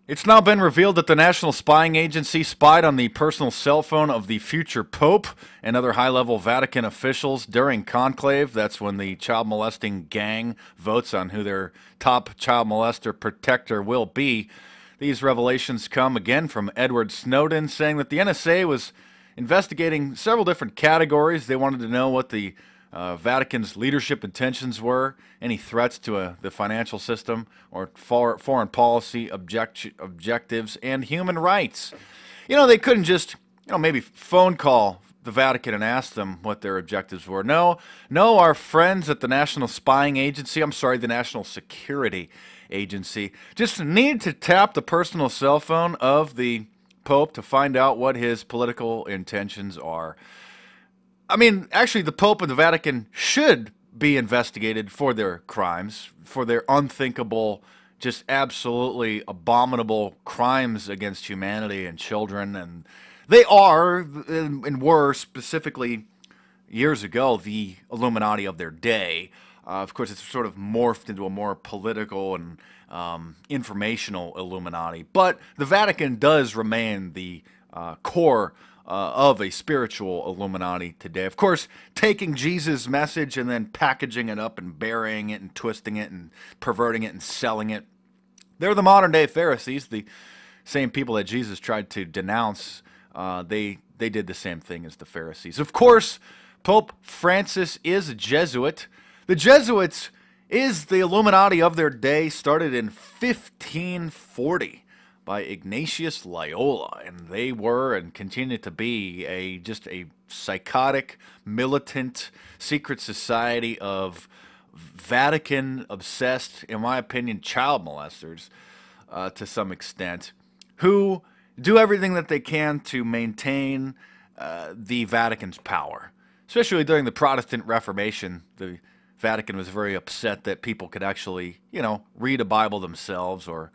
It's now been revealed that the National Spying Agency spied on the personal cell phone of the future Pope and other high-level Vatican officials during conclave. That's when the child molesting gang votes on who their top child molester protector will be. These revelations come again from Edward Snowden, saying that the NSA was investigating several different categories. They wanted to know what the Vatican's leadership intentions were, any threats to the financial system, or foreign policy objectives, and human rights. You know, they couldn't just, maybe phone call the Vatican and ask them what their objectives were. No, our friends at the National Spying Agency, the National Security Agency, just need to tap the personal cell phone of the Pope to find out what his political intentions are. I mean, actually, the Pope and the Vatican should be investigated for their crimes, for their unthinkable, just absolutely abominable crimes against humanity and children. And they are, and were specifically years ago, the Illuminati of their day. Of course, it's sort of morphed into a more political and informational Illuminati. But the Vatican does remain the core of a spiritual Illuminati today. Of course, taking Jesus' message and then packaging it up and burying it and twisting it and perverting it and selling it. They're the modern-day Pharisees, the same people that Jesus tried to denounce. They did the same thing as the Pharisees. Of course, Pope Francis is a Jesuit. The Jesuits is the Illuminati of their day, started in 1540. By Ignatius Loyola, and they were and continue to be just a psychotic, militant, secret society of Vatican-obsessed, in my opinion, child molesters to some extent, who do everything that they can to maintain the Vatican's power. Especially during the Protestant Reformation, the Vatican was very upset that people could actually, read a Bible themselves or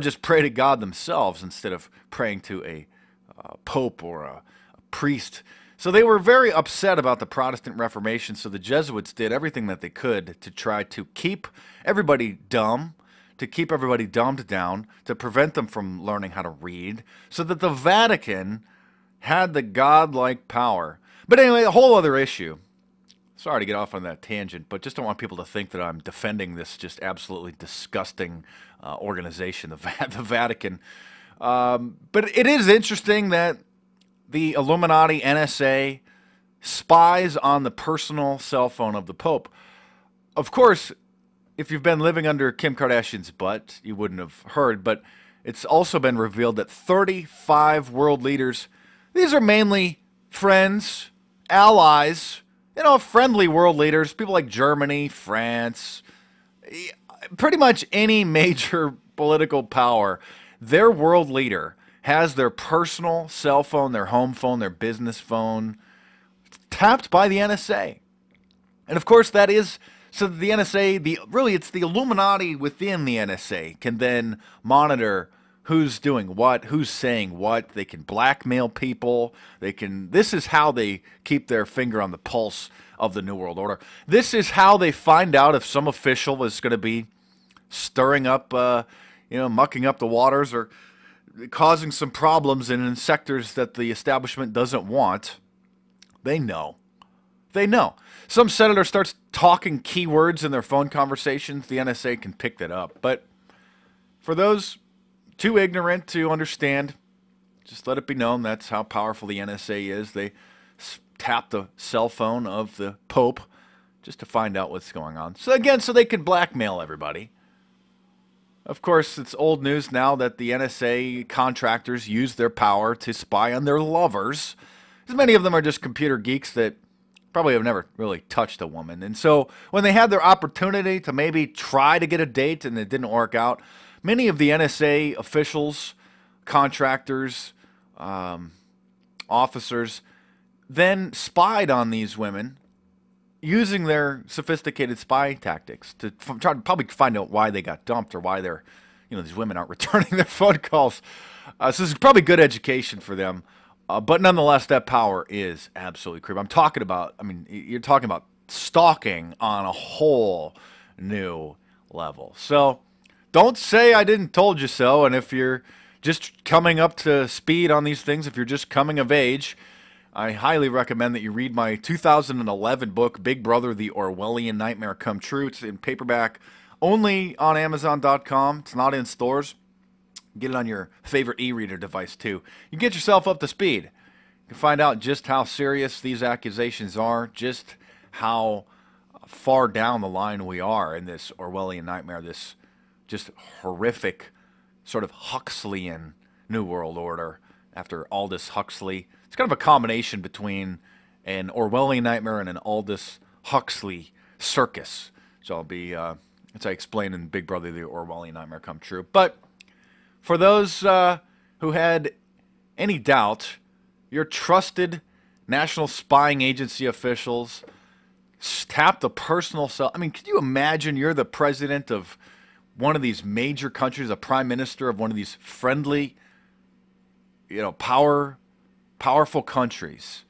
just pray to God themselves instead of praying to a pope or a priest. So they were very upset about the Protestant Reformation, so the Jesuits did everything that they could to try to keep everybody dumb, to keep everybody dumbed down, to prevent them from learning how to read, so that the Vatican had the godlike power. But anyway, a whole other issue. Sorry to get off on that tangent, but just don't want people to think that I'm defending this just absolutely disgusting organization, the Vatican. But it is interesting that the Illuminati NSA spies on the personal cell phone of the Pope. Of course, if you've been living under Kim Kardashian's butt, you wouldn't have heard, but it's also been revealed that 35 world leaders, these are mainly friends, allies, friendly world leaders, people like Germany, France, pretty much any major political power, their world leader has their personal cell phone, their home phone, their business phone tapped by the NSA. And of course that is, so the NSA, really it's the Illuminati within the NSA can then monitor who's doing what, who's saying what. They can blackmail people. This is how they keep their finger on the pulse of the New World Order. This is how they find out if some official is going to be stirring up, mucking up the waters or causing some problems in sectors that the establishment doesn't want. They know. Some senator starts talking keywords in their phone conversations, the NSA can pick that up. But for those too ignorant to understand, just let it be known that's how powerful the NSA is. They tap the cell phone of the Pope just to find out what's going on. So again, so they can blackmail everybody. Of course, it's old news now that the NSA contractors use their power to spy on their lovers. As many of them are just computer geeks that probably have never really touched a woman. And so when they had their opportunity to maybe try to get a date and it didn't work out, many of the NSA officials, contractors, officers, then spied on these women using their sophisticated spy tactics to try to probably find out why they got dumped or why these women aren't returning their phone calls. So this is probably good education for them. But nonetheless, that power is absolutely creepy. You're talking about stalking on a whole new level. So don't say I didn't told you so. And if you're just coming up to speed on these things, if you're just coming of age, I highly recommend that you read my 2011 book, Big Brother, The Orwellian Nightmare Come True. It's in paperback only on Amazon.com. It's not in stores. Get it on your favorite e-reader device, too. You get yourself up to speed. You can find out just how serious these accusations are, just how far down the line we are in this Orwellian nightmare, this just horrific sort of Huxleyan New World Order after Aldous Huxley. It's kind of a combination between an Orwellian nightmare and an Aldous Huxley circus. So I'll be, as I explained in Big Brother, The Orwellian Nightmare Come True. But for those who had any doubt, your trusted national spying agency officials tapped the personal cell. I mean, could you imagine you're the president of one of these major countries, a prime minister of one of these friendly, powerful countries,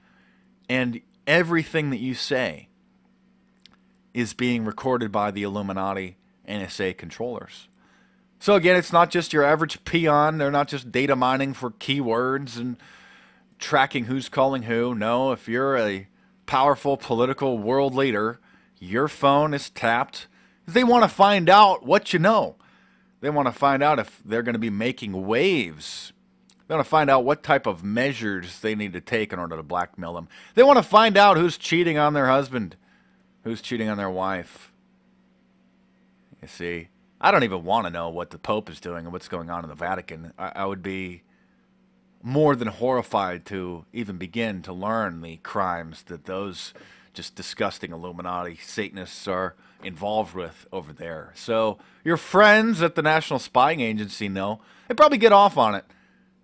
and everything that you say is being recorded by the Illuminati NSA controllers. So again, it's not just your average peon. They're not just data mining for keywords and tracking who's calling who. No, if you're a powerful political world leader, your phone is tapped. They want to find out what you know. They want to find out if they're going to be making waves. They want to find out what type of measures they need to take in order to blackmail them. They want to find out who's cheating on their husband, who's cheating on their wife. You see, I don't even want to know what the Pope is doing and what's going on in the Vatican. I would be more than horrified to even begin to learn the crimes that those just disgusting Illuminati Satanists are involved with over there. So your friends at the National Spying Agency know. They probably get off on it.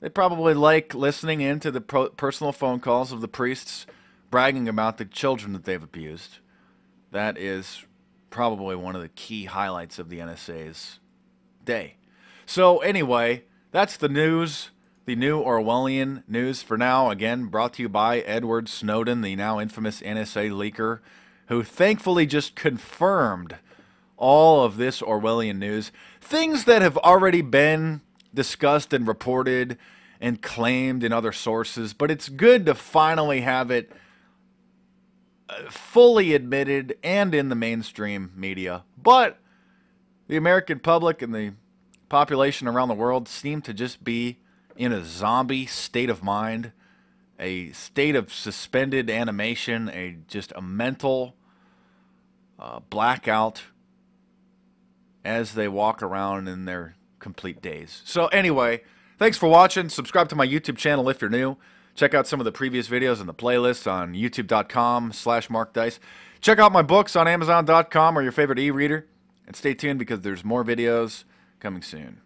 They probably like listening into the personal phone calls of the priests bragging about the children that they've abused. That is probably one of the key highlights of the NSA's day. So anyway, that's the news. The new Orwellian news for now, again, brought to you by Edward Snowden, the now infamous NSA leaker, who thankfully just confirmed all of this Orwellian news. Things that have already been discussed and reported and claimed in other sources, but it's good to finally have it fully admitted and in the mainstream media. But the American public and the population around the world seem to just be in a zombie state of mind, a state of suspended animation, just a mental blackout as they walk around in their complete daze. So anyway, thanks for watching. Subscribe to my YouTube channel if you're new. Check out some of the previous videos in the playlist on youtube.com/markdice. Check out my books on amazon.com or your favorite e-reader. And stay tuned because there's more videos coming soon.